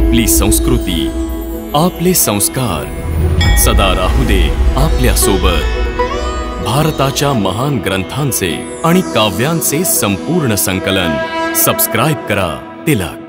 आपली संस्कृती, आपले संस्कार सदा राहू दे आपल्या सोबत। भारताच्या महान ग्रंथांचे आणि काव्यांचे संपूर्ण संकलन सबस्क्राइब करा तिलक।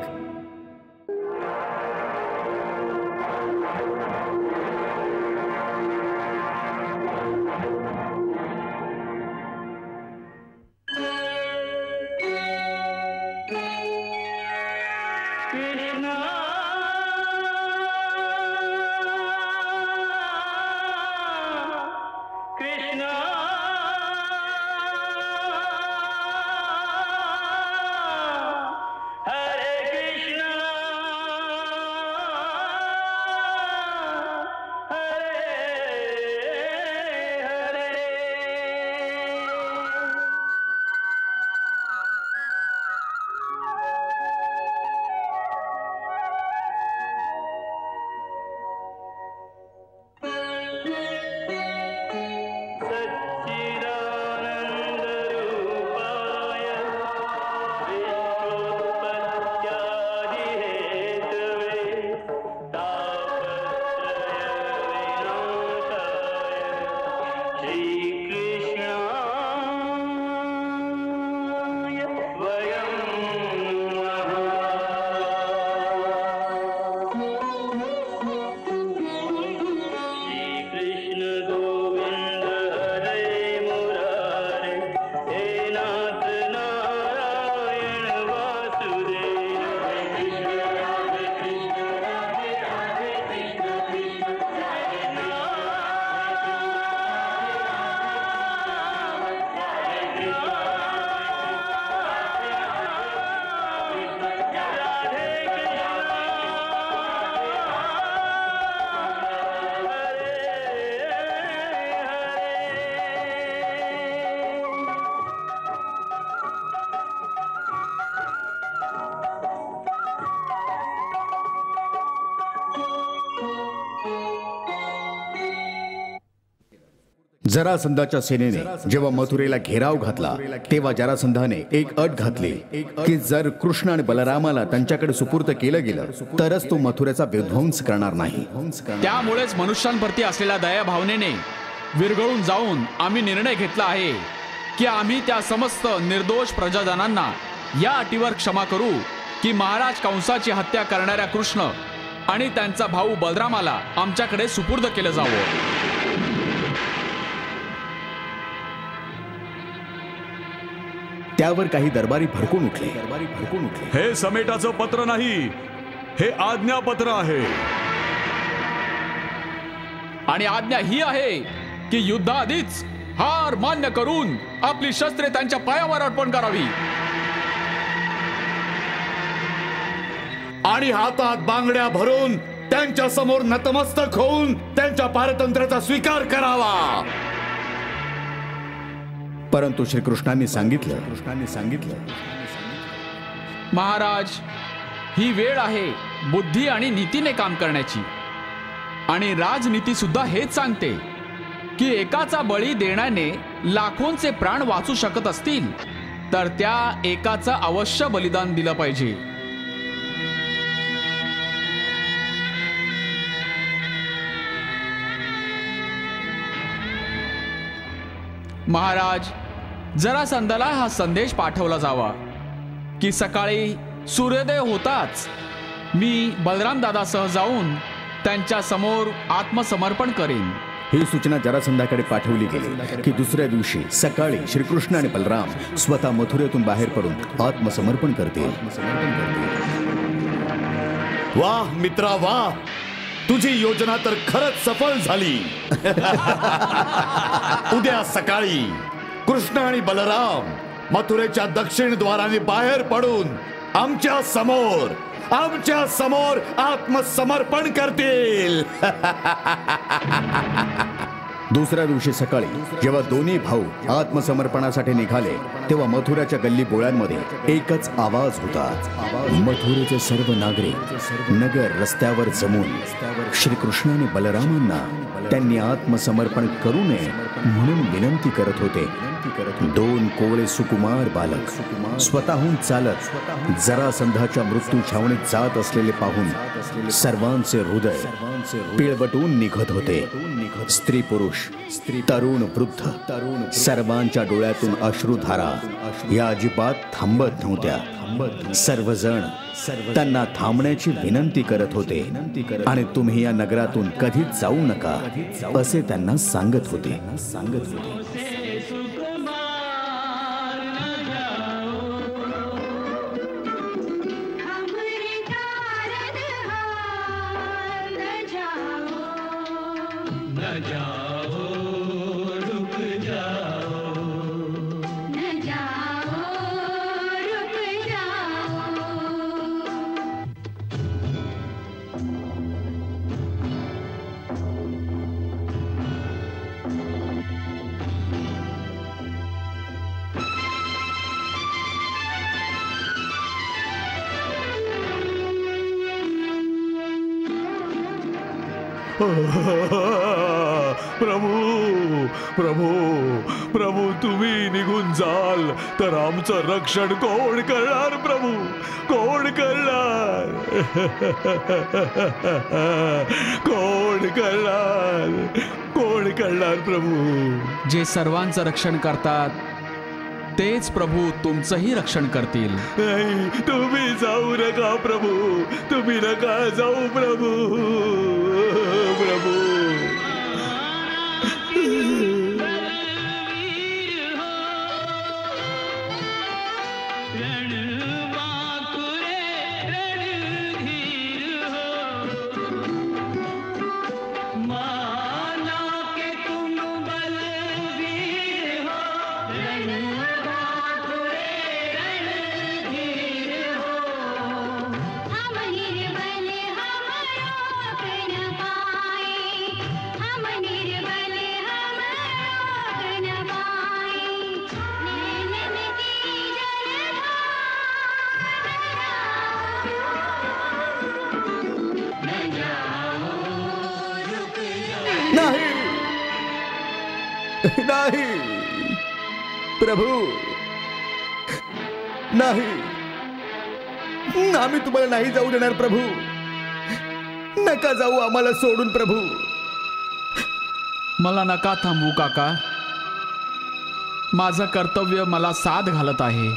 जरासंधाच्या सेनेने जेव्हा मथुरेला घेराव घातला तेव्हा जरासंधाने एक अट घातली की जर कृष्ण आणि बलरामाला त्यांच्याकडे सुपूर्त केलं गेलं तरच तो मथुरेचा विध्वंस करणार नाही। त्यामुळेच मनुष्यांप्रती असलेल्या दया भावनेने विरघळून जाऊन आम्ही निर्णय घेतला आहे की आम्ही त्या समस्त निर्दोष प्रजाजनांना या अटीवर क्षमा करू की महाराज कंसाची हत्या करणाऱ्या कृष्ण आणि त्यांचा भाऊ बलरामाला आमच्याकडे सुपूर्द केलं जावं। त्यावर काही दरबारी भडकून उठले। हे समेटाचं पत्र नाही, हे आज्ञापत्र आहे। आणि आज्ञा ही आहे की युद्धाआधीच हार मान्य करून आपली शस्त्रे त्यांच्या पायावर अर्पण करावी आणि हातात बांगड्या भरून त्यांच्या समोर नतमस्तक होऊन त्यांच्या पारतंत्र्याचा स्वीकार करावा। परंतु श्रीकृष्णांनी सांगितलं महाराज, ही वेळ आहे बुद्धी आणि नीतीने काम करण्याची आणि राजनीती सुद्धा हेच सांगते की एकाचा बळी देण्याने लाखोंचे प्राण वाचू शकत असतील तर त्या एकाचं अवश्य बलिदान दिलं पाहिजे। महाराज, जरासंधाला हा संदेश पाठवला जावा की सकाळी सूर्योदय होताच मी बलराम दादासह जाऊन त्यांच्या समोर आत्मसमर्पण करेन। ही सूचना जरासंधाकडे पाठवली गेली की दुसऱ्या दिवशी सकाळी श्रीकृष्ण आणि बलराम स्वतः मथुरेतून बाहेर पडून आत्मसमर्पण करतील। वाह मित्रा वाह, तुझी योजना तर खरंच सफल झाली। उद्या सकाळी कृष्ण आणि बलराम मथुरेच्या दक्षिण द्वाराने बाहेर पडून आमच्या समोर आत्मसमर्पण करतील। दुसऱ्या दिवशी सकाळी जेव्हा दोन्ही भाऊ आत्मसमर्पणासाठी निघाले तेव्हा मथुराच्या गल्ली बोळ्यांमध्ये एकच आवाज होता। मथुरेचे सर्व नागरिक नगर रस्त्यावर जमून श्रीकृष्ण आणि बलरामांना त्यांनी आत्मसमर्पण करू नये म्हणून विनंती करत होते। 2 कोवळे सुकुमार बालक स्वतःहून चालत जरासंधाच्या मृत्यू छावणीत जात असलेले पाहून सर्वांचे हृदय पिळवटून निघत होते. स्त्री पुरुष, तरुण वृद्ध सर्वांच्या डोळ्यातून अश्रुधारा या अजिबात थांबत नव्हत्या. सर्वजण त्यांना थांबण्याची विनंती करत होते आणि तुम्ही या नगरातून कधीच जाऊ नका असे त्यांना सांगत होते. प्रभू प्रभू प्रभू, तुम्ही निघून जाल तर आमचं रक्षण कोण करणार? प्रभू कोण करणार? कोण करणार? कोण करणार? प्रभू जे सर्वांचं रक्षण करतात तेच प्रभू तुमचंही रक्षण करतील. नाही, तुम्ही जाऊ नका प्रभू, तुम्ही नका जाऊ प्रभू. प्रभू नाही प्रभू, नाही, आम्ही तुम्हाला नाही जाऊ देणार प्रभू. नका जाऊ आम्हाला सोडून प्रभू. मला नका थांबवू काका, माझं कर्तव्य मला साथ घालत आहे.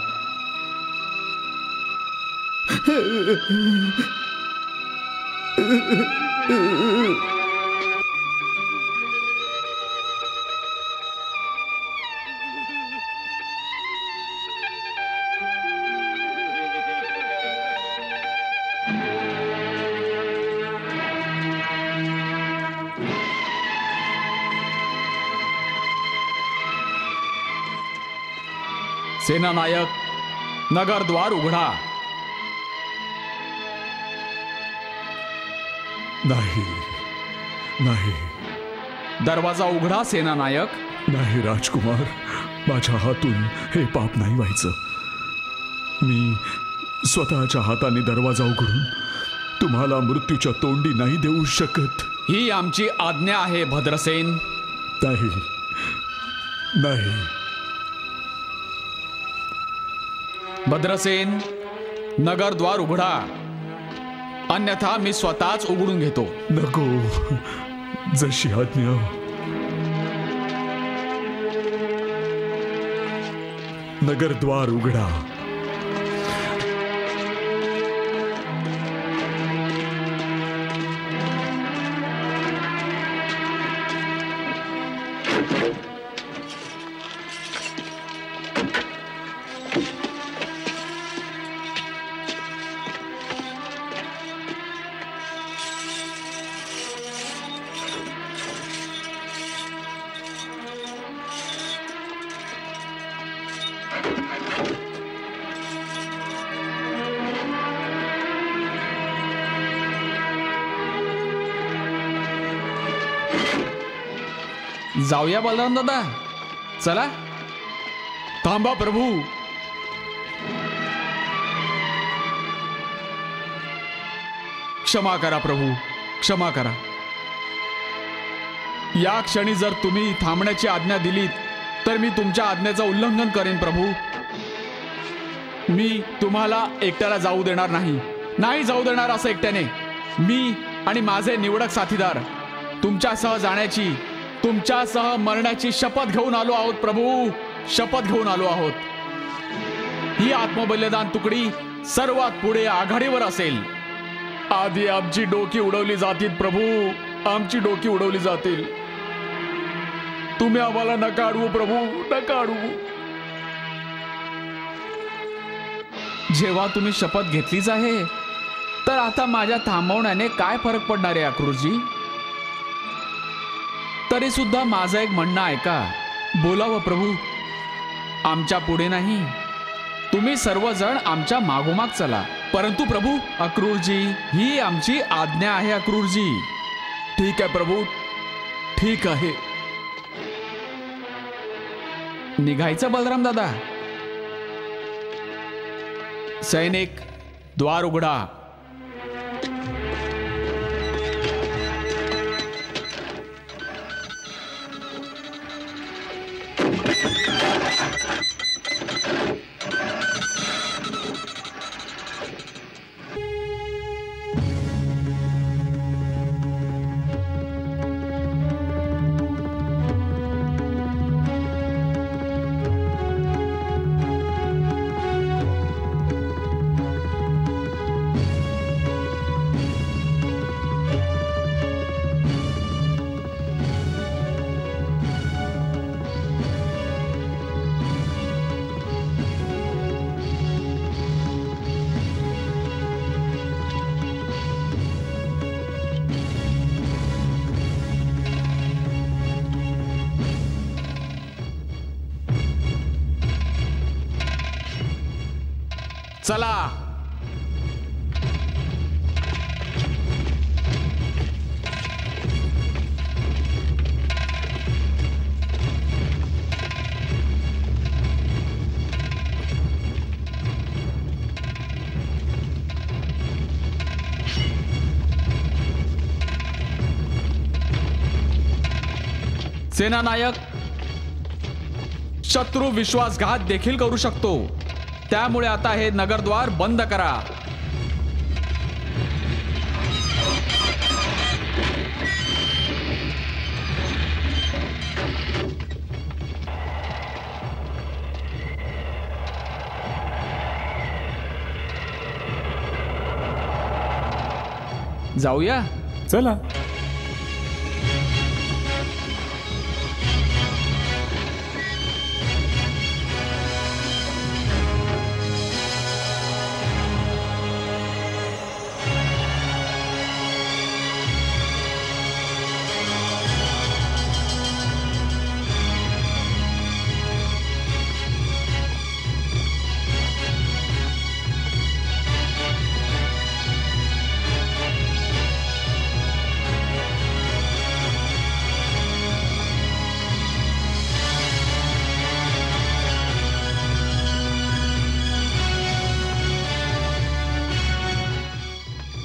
सेनानायक, नगरद्वार उघडा. नाही नाही, दरवाजा उघडा सेनानायक. नाही राजकुमार, माझ्या हातून हे पाप नाही व्हायचं. मी स्वतःच्या हाताने दरवाजा उघडून तुम्हाला मृत्यूच्या तोंडी नाही देऊ शकत. ही आमची आज्ञा आहे भद्रसेन. नाही नाही. भद्रसेन, नगरद्वार उघडा, अन्यथा मी स्वतःच उघडून घेतो. नको, जशी आज्ञा. नगरद्वार उघडा. जाऊया बलराम दादा, चला. थांबा प्रभू. क्षमा करा प्रभू, क्षमा करा. या क्षणी जर तुम्ही थांबण्याची आज्ञा दिलीत तर मी तुमच्या आज्ञेचं उल्लंघन करेन प्रभू. मी तुम्हाला एकट्याला जाऊ देणार नाही जाऊ देणार असं एकट्याने. मी आणि माझे निवडक साथीदार तुमच्यासह जाण्याची, तुमच्यासह मरण्याची शपथ घेऊन आलो आहोत प्रभू, शपथ घेऊन आलो आहोत. ही आत्मबलिदान तुकडी सर्वात पुढे आघाडीवर असेल. आधी आमची डोकी उडवली जातील प्रभू, आमची डोकी उडवली जातील. तुम्ही आम्हाला नका अडवू प्रभू, नका अडवू. जेव्हा तुम्ही शपथ घेतलीच आहे तर आता माझ्या थांबवण्याने काय फरक पडणार आहे अक्रूरजी? तरी सुद्धा माझं एक म्हणणं ऐका. बोलावं प्रभू, आमच्या पुढे नाही. तुम्ही सर्वजण आमच्या मागोमाग चला. परंतु प्रभू, अक्रूरजी, ही आमची आज्ञा आहे अक्रूरजी. ठीक आहे प्रभू, ठीक आहे. निघायचं बलराम दादा. सैनिक, द्वार उघडा. चला. सेनानायक, शत्रू विश्वासघात देखील करू शकतो. त्यामुळे आता हे नगरद्वार बंद करा. जाऊया. चला.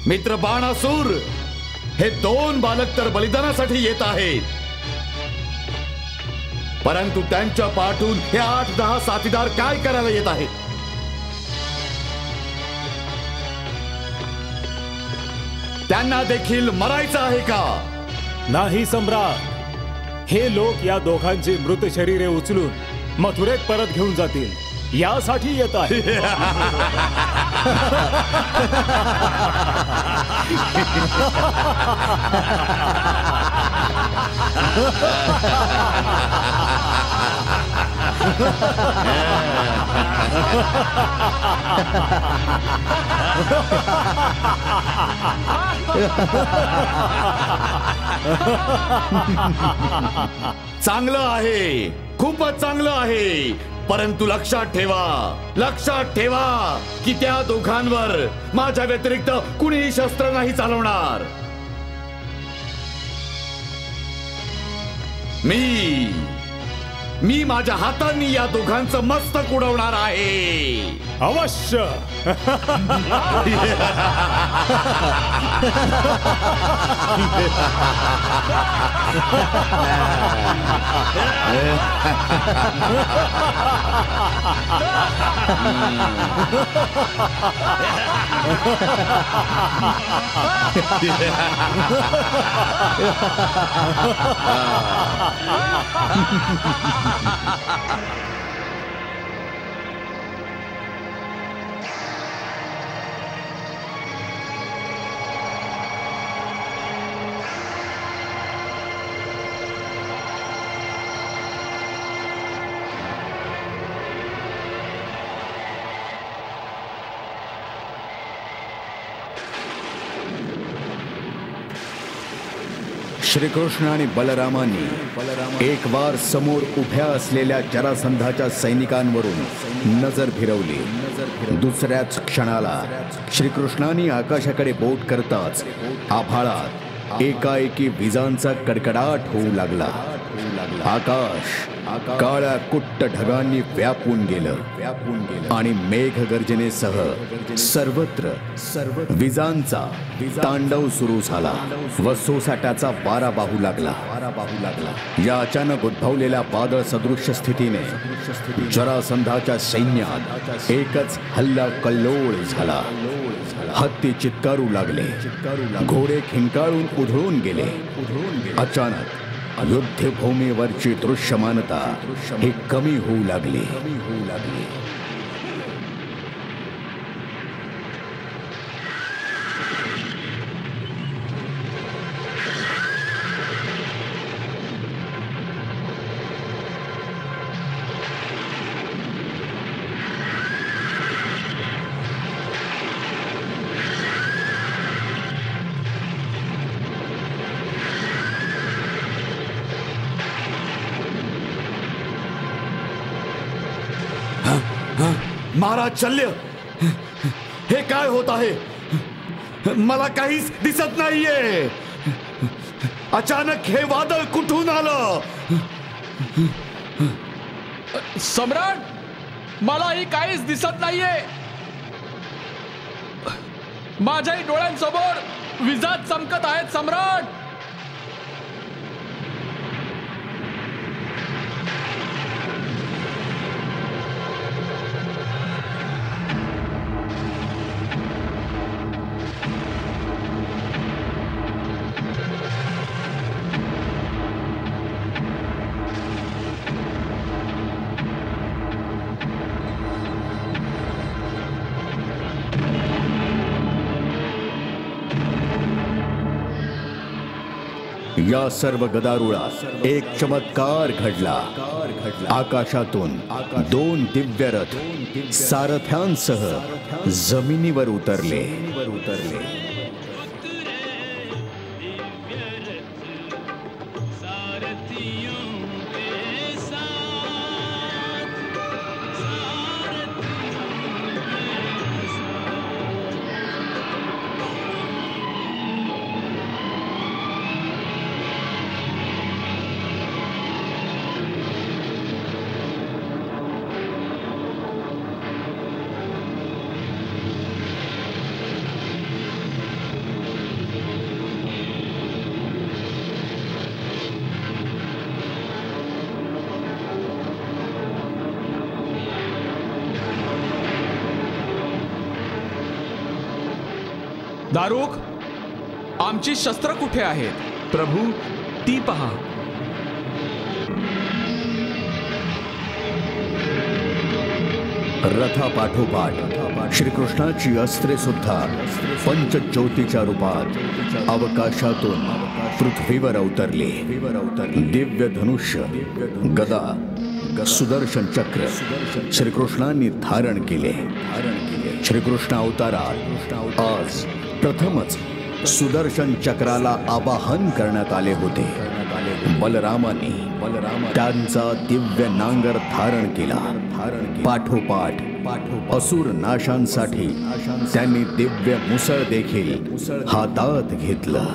मित्र बाणासूर, हे 2 बालक तर बलिदानासाठी येत आहेत, परंतु त्यांच्या पाठून हे 8-10 साथीदार काय करायला येत आहेत? त्यांना देखील मरायचं आहे का? नाही सम्राट. हे लोक या दोघांची मृत शरीरे उचलून मथुरेत परत घेऊन जातील यासाठी येत आहेत. चांगलं आहे, खूपच चांगलं आहे. परंतु लक्षात ठेवा की त्या दोघांवर माझ्या व्यतिरिक्त कुणीही शस्त्र नाही चालवणार. मी माझ्या हातांनी या दोघांचं मस्तक उडवणार आहे. अवश्य. श्रीकृष्ण आणि बलरामांनी एक वार समोर उभ्या असलेल्या जरासंधाच्या सैनिकांवरून नजर फिरवली. दुसऱ्याच क्षणाला श्रीकृष्णांनी आकाशाकडे बोट करताच आभाळात एकाएकी विजांचा कडकडाट होऊ लागला. आकाश काळ्या कुट्ट ढगांनी व्यापून गेलं आणि मेघगर्जनेसह सर्वत्र विजांचा तांडव सुरू झाला व सोसाट्याचा वारा वाहू लागला. या अचानक उद्भवलेल्या वादळ सदृश्य स्थितीने जरासंधाच्या सैन्यात एकच हल्ला कल्लोळ झाला. हत्ती चित्कारू लागले, घोडे खिंकाळून उधळून गेले. अचानक युद्धभूमीवरची दृश्यमानता ही कमी होऊ लागली. महाराज शल्य, हे काय होत आहे? मला काहीच दिसत नाहीये. अचानक हे वादळ कुठून आलं? सम्राट, मलाही काहीच दिसत नाहीये. माझ्याही डोळ्यांसमोर विजा चमकत आहेत सम्राट. या सर्व गदारुळात एक चमत्कार घडला. आकाशातून 2 दिव्य रथ सारथ्यांसह जमिनीवर उतरले. दारुक, आमची शस्त्र कुठे आहेत? प्रभू, ती पहा. रथापाठोपाठ श्रीकृष्णाची अस्त्रे सुद्धा पंचज्योतीच्या रूपात आकाशातून पृथ्वीवर अवतरली. दिव्य धनुष्य, गदा, सुदर्शन चक्र श्रीकृष्णांनी धारण केले. श्रीकृष्ण अवतारात आज प्रथमच सुदर्शन चक्राला आवाहन करण्यात आले होते. बलरामाने त्यांचा दिव्य नांगर धारण केला. पाठोपाठ असुर नाशांसाठी त्यांनी दिव्य मुसळ देखील हातात घेतलं.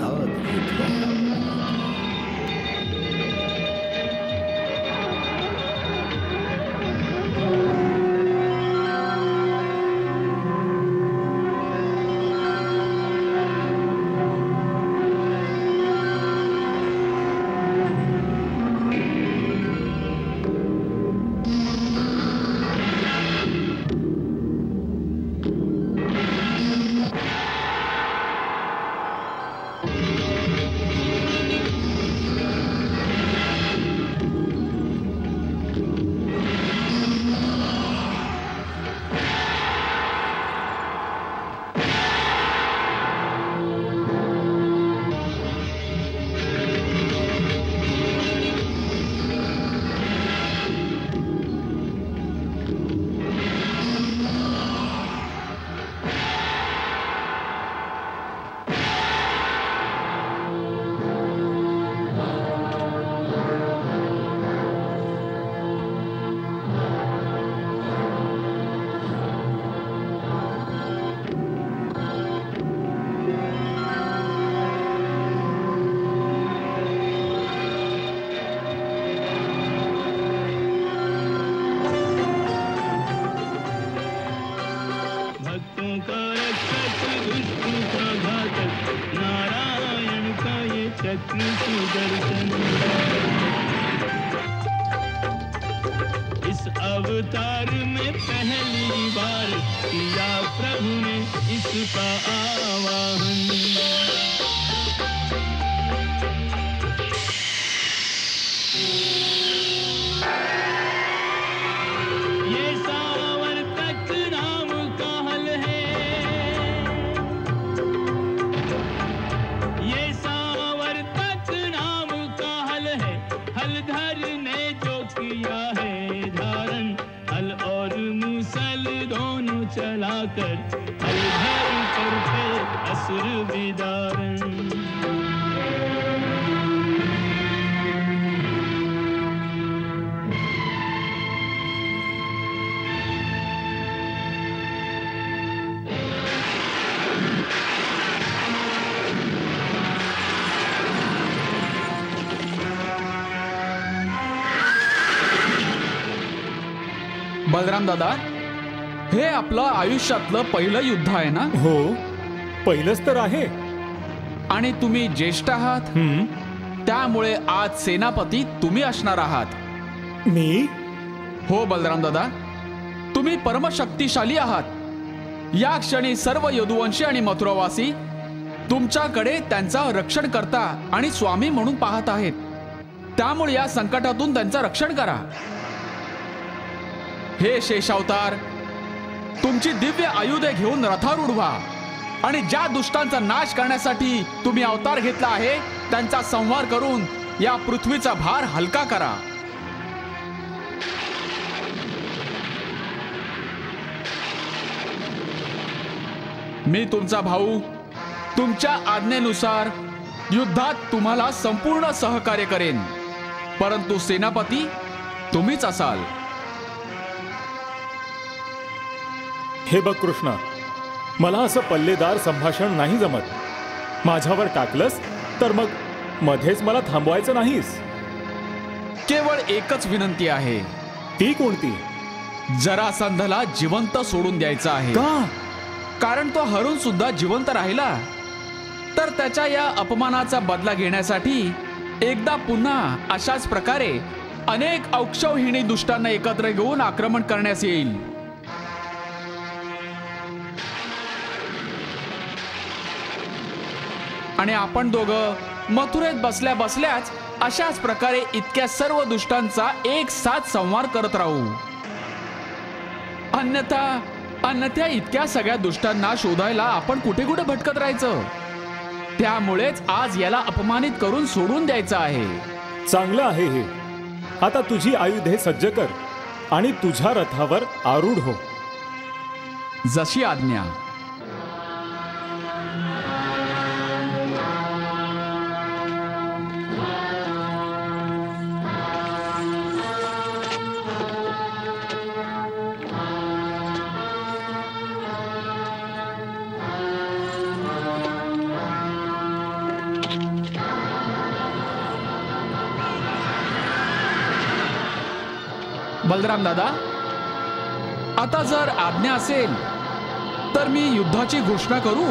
चक्र सुदर्शन। इस अवतार में पहली बार किया प्रभु ने इसका आवाहन। ये सावर्तक नाम का हल है, ये सावर्तक नाम का हल है। हलधर ने जो किया है धारण, हल और मूसल दोनों चलाकर हलधर करते असुर विदारण। बलराम दादा, हे आपलं आयुष्यातलं पहिलं युद्ध आहे ना? हो, पहिलंच तर आहे. आणि तुम्ही ज्येष्ठ आहात, त्यामुळे आज सेनापती तुम्ही असणार आहात. मी? हो बलराम दादा, तुम्ही परमशक्तिशाली आहात. या क्षणी सर्व यदुवंशी आणि मथुरावासी तुमच्याकडे त्यांचा रक्षणकर्ता आणि स्वामी म्हणून पाहत आहेत. त्यामुळे या संकटातून त्यांचं रक्षण करा. हे शेषावतार, तुमची दिव्य आयुधे घेऊन रथारूढ व्हा आणि ज्या दुष्टांचा नाश करण्यासाठी तुम्ही अवतार घेतला आहे त्यांचा संहार करून या पृथ्वीचा भार हलका करा. मी तुमचा भाऊ तुमच्या आज्ञेनुसार युद्धात तुम्हाला संपूर्ण सहकार्य करेन, परंतु सेनापती तुम्हीच असाल. हे बघ कृष्णा, मला असं पल्लेदार संभाषण नाही जमत. माझ्यावर टाकलंस तर मग मध्येच मला थांबवायचं नाहीस. केवळ एकच विनंती आहे. ती कोणती? जरासंधला जिवंत सोडून द्यायचा आहे. का? कारण तो हरून सुद्धा जिवंत राहिला तर त्याच्या या अपमानाचा बदला घेण्यासाठी एकदा पुन्हा अशाच प्रकारे अनेक अक्षौहिणी दुष्टांना एकत्र घेऊन आक्रमण करण्यास येईल. आणि आपण दोघं मथुरेत बसल्या बसल्याच अशाच प्रकारे इतक्या सर्व दुष्टांचा एक साथ संवार करत राहू. अन्यथा इतक्या सगळ्या दुष्टांना शोधायला आपण कुठे कुठे भटकत राहायचं. त्यामुळेच आज याला अपमानित करून सोडून द्यायचं आहे. चांगलं आहे हे. आता तुझी आयुधे सज्ज कर आणि तुझ्या रथावर आरूढ हो. जशी आज्ञा. बलराम दादा, आता जर आज्ञा असेल तर मी युद्धाची घोषणा करू.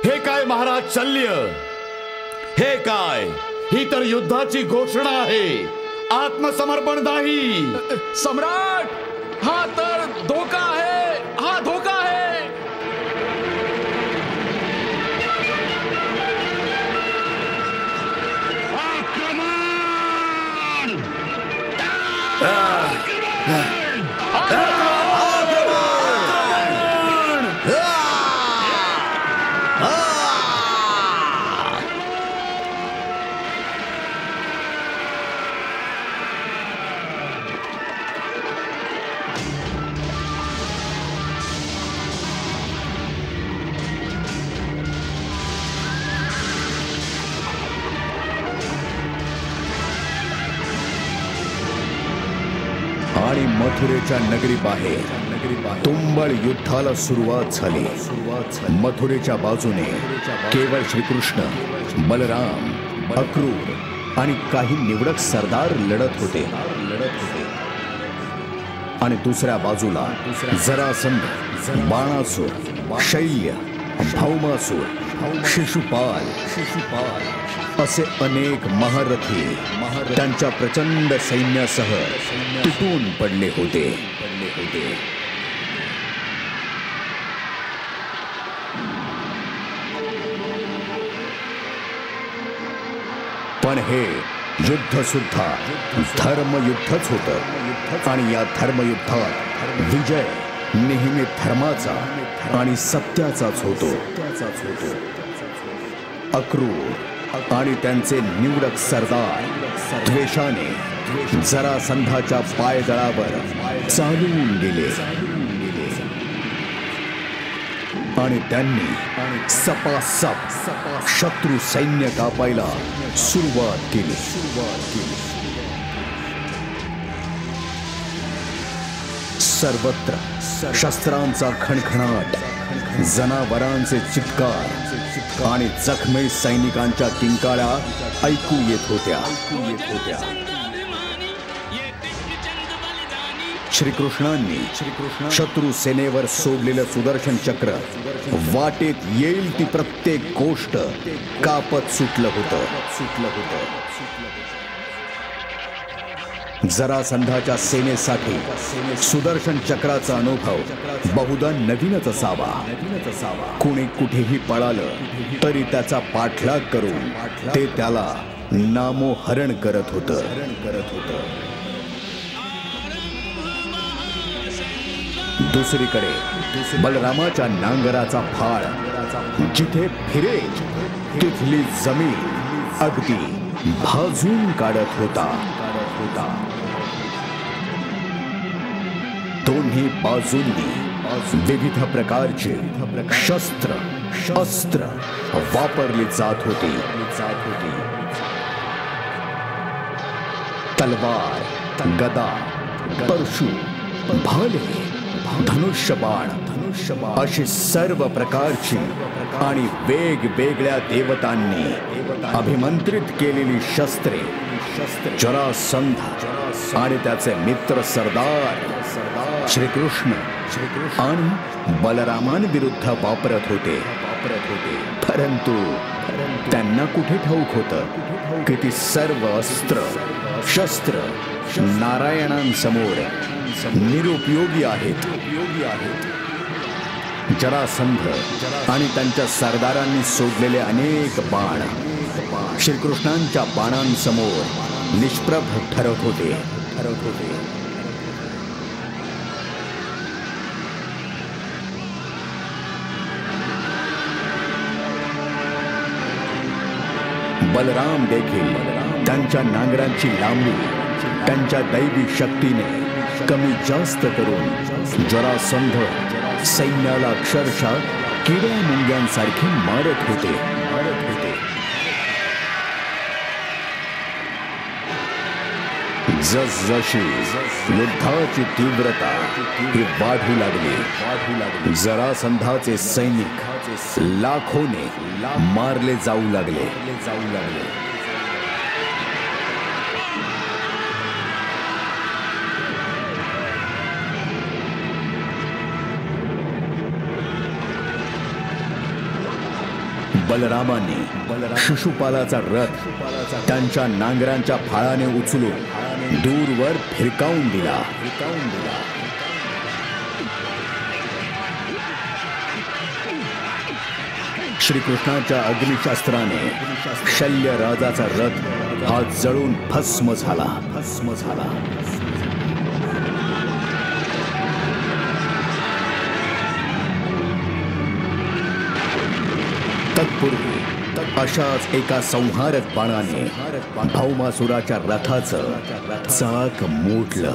हे काय महाराज शल्य? हे काय? ही तर युद्धाची घोषणा आहे, आत्मसमर्पण नाही. सम्राट, हा तर धोका आहे, हा धोका आहे. आणि मथुरेच्या नगरी बाहेर तुंबळ युद्धाला सुरुवात झाली. मथुरेच्या बाजूने केवळ श्रीकृष्ण, बलराम, अक्रूर आणि काही निवडक सरदार लढत होते. आणि दुसऱ्या बाजूला जरासंध, बाणासूर, शल्य, भौमासूर, शिशुपाल असे अनेक महारथी त्यांच्या प्रचंड सैन्यासह तुटून पडले होते. पण हे युद्ध सुद्धा धर्मयुद्धच होतं आणि या धर्मयुद्धात विजय नेहमी धर्माचा आणि सत्याचाच होतो. अक्रूर आणि त्यांचे निवडक सरदार द्वेषाने जरासंधाच्या पायदळावर चालून गेले आणि त्यांनी सपासप शत्रू सैन्य कापायला सुरुवात केली. सर्वत्र शस्त्रांचा खणखणाट, जनावरांचे चित्कार आणि जखमी सैनिकांच्या किंकाळ्या ऐकू येत होत्या. श्रीकृष्णांनी शत्रू सेनेवर सोडलेलं सुदर्शन चक्र वाटेत येईल ती प्रत्येक गोष्ट कापत सुटलं होतं. जरासंधाच्या सेनेसाठी सुदर्शन चक्राचा अनुभव बहुधा नवीनच असावा. कोणी कुठेही पळालं तरी त्याचा पाठलाग करून ते त्याला नामोहरण करत होतं. दुसरीकडे बलरामाच्या नांगराचा फाळ जिथे फिरे तिथली जमीन अगदी भाजून काढत होता. दोन्ही बाजूंनी विविध प्रकारचे शस्त्र अस्त्र वापरली जात होती. तलवार, गदा, परशु, भाले, धनुष्यबाण अशी सर्व प्रकारची आणि वेगवेगळ्या देवतांनी अभिमंत्रित केलेली शस्त्रे जरासंध आणि त्याचे मित्र सरदार श्रीकृष्ण आणि बलरामांविरुद्ध वापरत होते. परंतु त्यांना कुठे ठाऊक होतं की ती सर्व अस्त्र शस्त्र नारायणांसमोर निरुपयोगी आहेत. जरासंध आणि त्यांच्या सरदारांनी सोडलेले अनेक बाण श्रीकृष्णांच्या बाणांसमोर निष्प्रभ ठरत होते. बलराम देखील त्यांच्या नांगरांची लांबी त्यांच्या दैवी शक्तीने कमी जास्त करून जरासंध सैन्याला अक्षरशः किड्या मुंग्यांसारखे मारत होते. जसजशी युद्धाची तीव्रता ही वाढू लागली जरासंधाचे सैनिक लाखोने मारले जाऊ लागले. बलरामाने शिशुपालाचा रथ त्यांच्या नांगरांच्या फाळाने उचलून दूरवर फिरकावून दिला. श्रीकृष्णाच्या अग्निशास्त्राने शल्य राजाचा रथ हा जळून भस्म झाला. तत्पूर्वी अशाच एका संहारक बाणाने भौमासुराच्या रथाचं चाक मोडलं.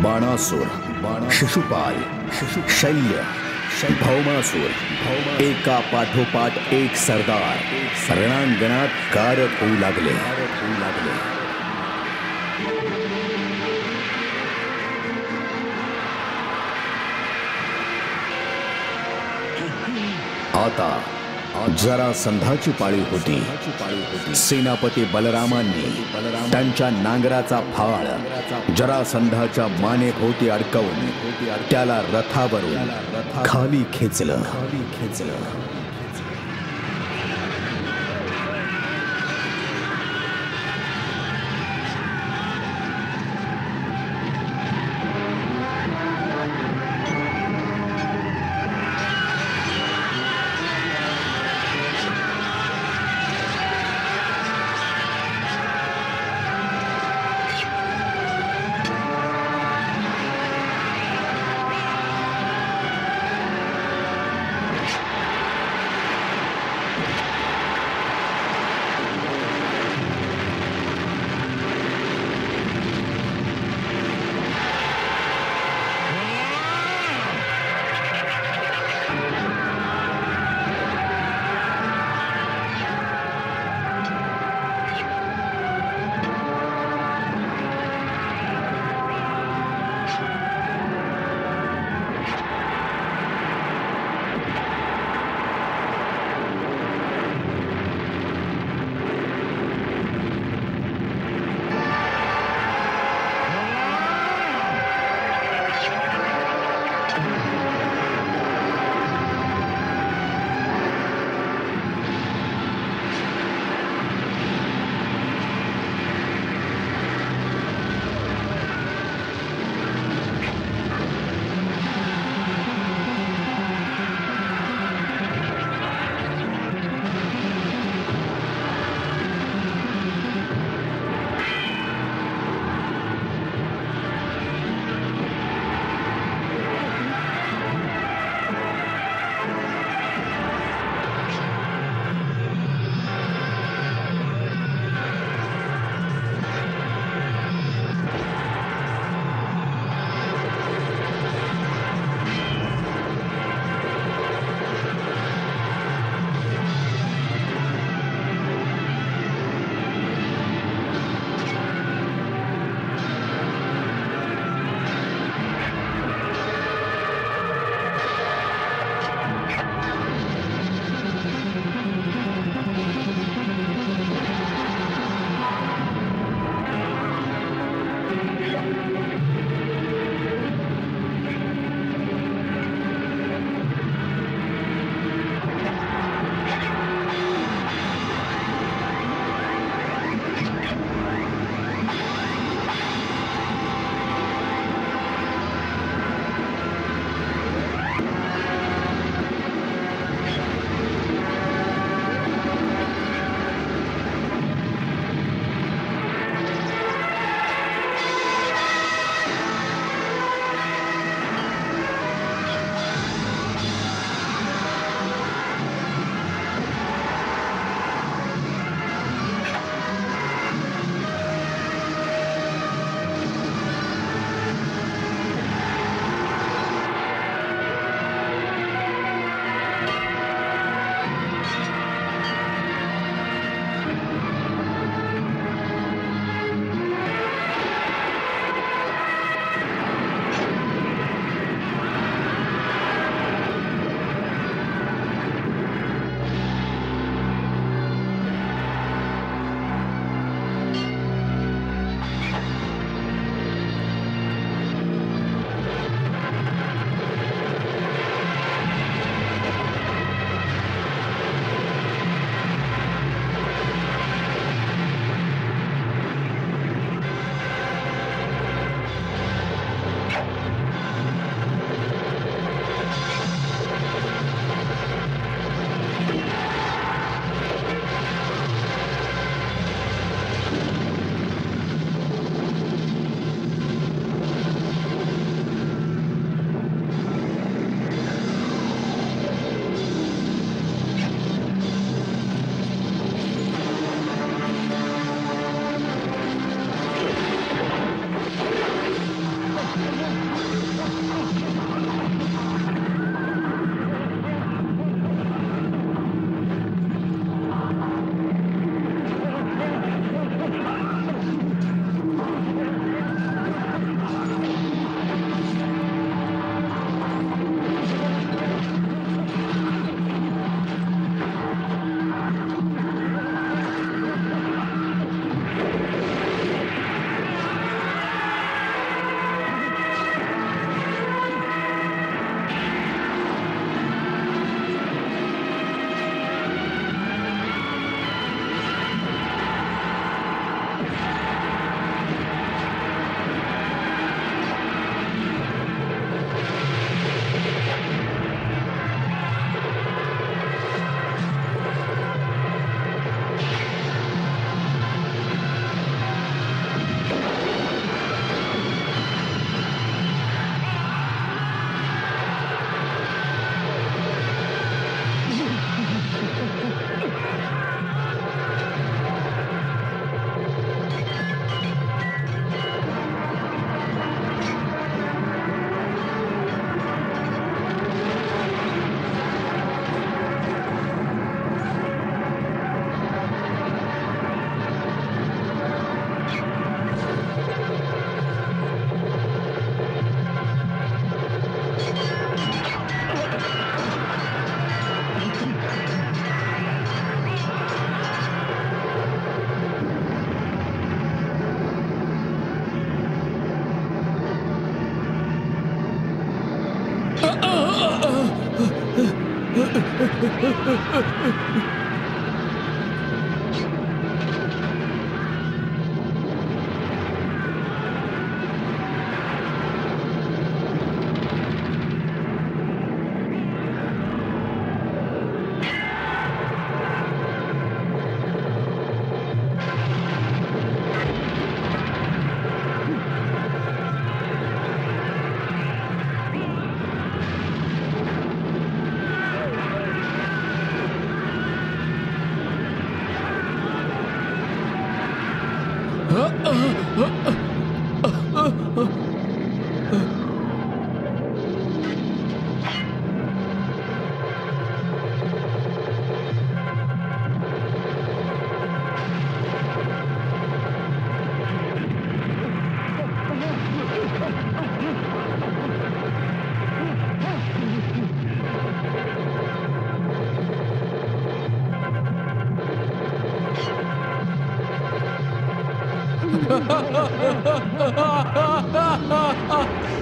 बाणासुर, शिशुपाल, शल्य भौमासूर एका पाठोपाठ एक सरदार रणांगणात गारद होऊ लागले. आता जरासंधाची पाळी होती. सेनापती बलरामांनी त्यांच्या नांगराचा फाळ जरासंधाच्या मानेभोवती अडकवून त्याला रथावरून खाली खेचलं.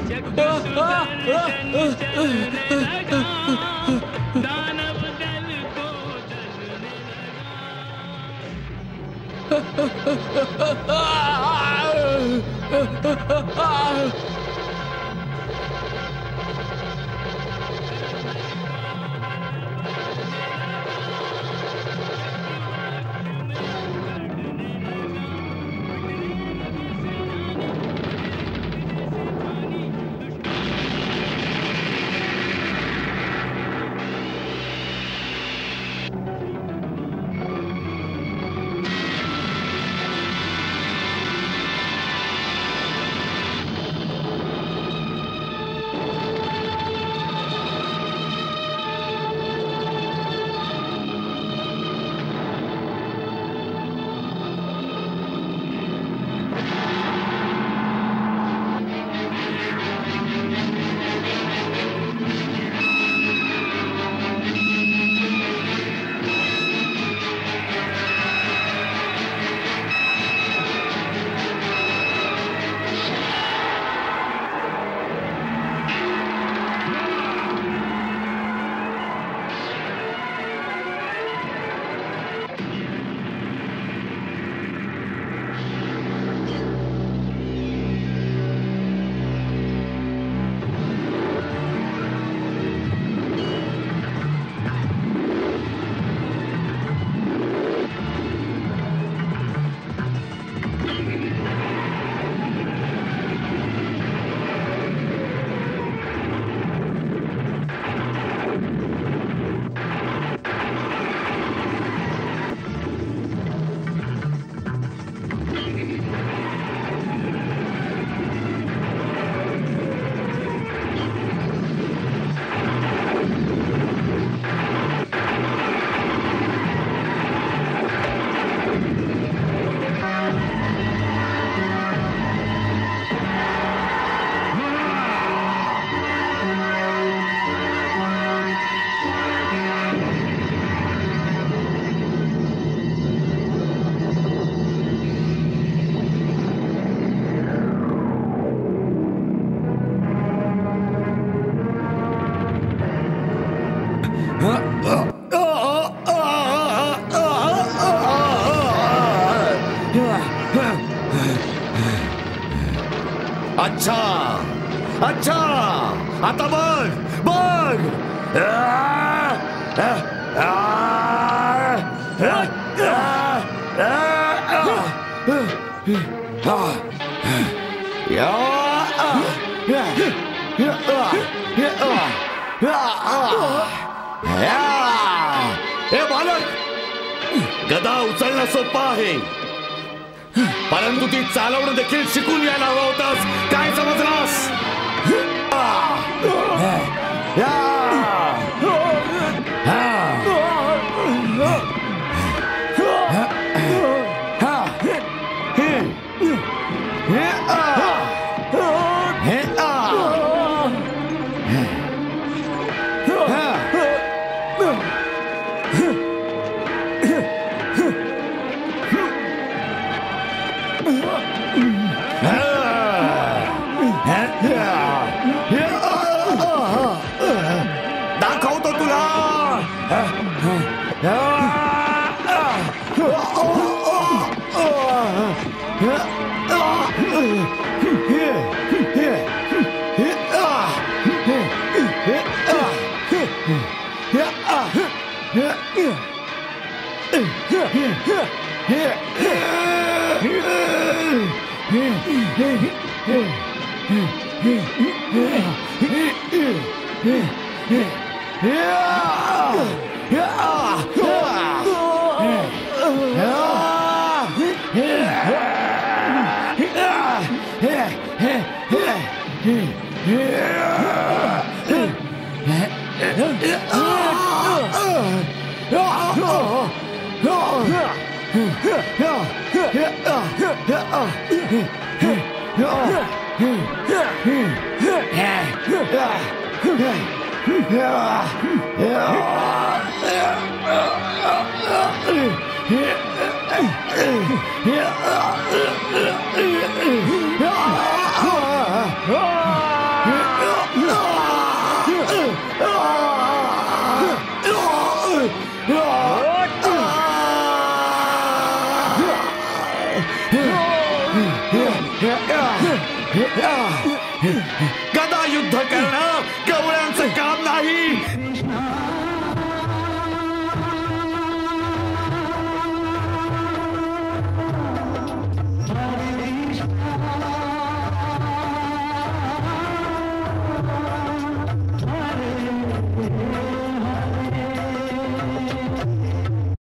जग सुदर्शन चलने लगा, दानव दल को जलने लगा। अच्छा अच्छा, आता बघ बघ. हे बालक, गदा उचलणं सोपं आहे, परंतु ती चालवणं देखील शिकून यायला हवं होतास. काय समजलास? गदा युद्ध करणार